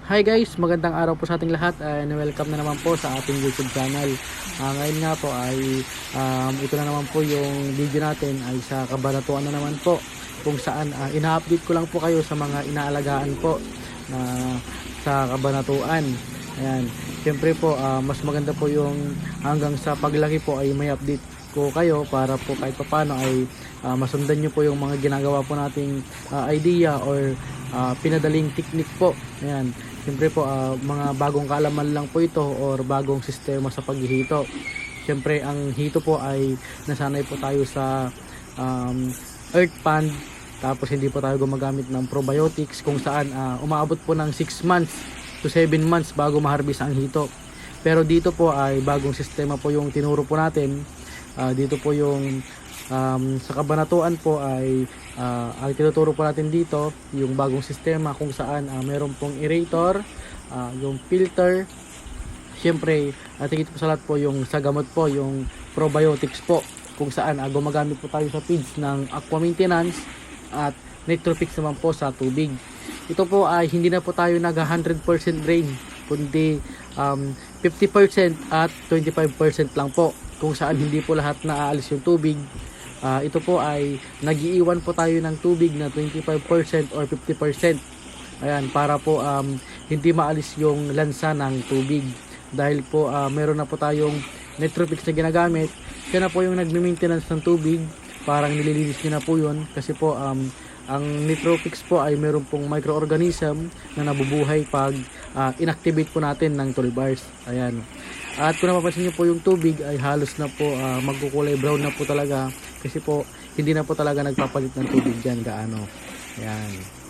Hi guys, magandang araw po sa ating lahat and welcome na naman po sa ating YouTube channel. Ngayon nga po ay ito na naman po yung video natin ay sa kabanatuan na naman po, kung saan ina-update ko lang po kayo sa mga inaalagaan po na sa kabanatuan. Ayan, siyempre po mas maganda po yung hanggang sa paglaki po ay may update ko kayo para po kahit papano ay masundan nyo po yung mga ginagawa po nating idea or pinadaling technique po. Ayan, siyempre po mga bagong kaalaman lang po ito or bagong sistema sa paghihito. Siyempre ang hito po ay nasanay po tayo sa earth pond, tapos hindi po tayo gumagamit ng probiotics kung saan umaabot po ng 6 months to 7 months bago ma-harvest ang hito. Pero dito po ay bagong sistema po yung tinuro po natin. Dito po yung sa kabanatuan po ay ang tinuturo po natin dito yung bagong sistema kung saan meron pong aerator, yung filter, syempre tigit po sa lahat po yung sa gamot po yung probiotics po, kung saan gumagamit po tayo sa feeds ng aqua maintenance at Nitrofix naman po sa tubig. Ito po ay hindi na po tayo nag 100% drain, kundi 50% at 25% lang po, kung saan hindi po lahat naaalis yung tubig. Ito po ay nagiiwan po tayo ng tubig na 25% or 50%. Ayan, para po hindi maalis yung lansa ng tubig. Dahil po meron na po tayong Nitrofix na ginagamit. Kaya na po yung nagme-maintenance ng tubig, parang nililinis nyo na po yun. Kasi po ang Nitrofix po ay meron pong microorganism na nabubuhay pag inactivate po natin ng toolbars. Ayan. At kung napapansin nyo po yung tubig ay halos na po magkukulay brown na po talaga, kasi po hindi na po talaga nagpapalit ng tubig dyan gaano. Ayan.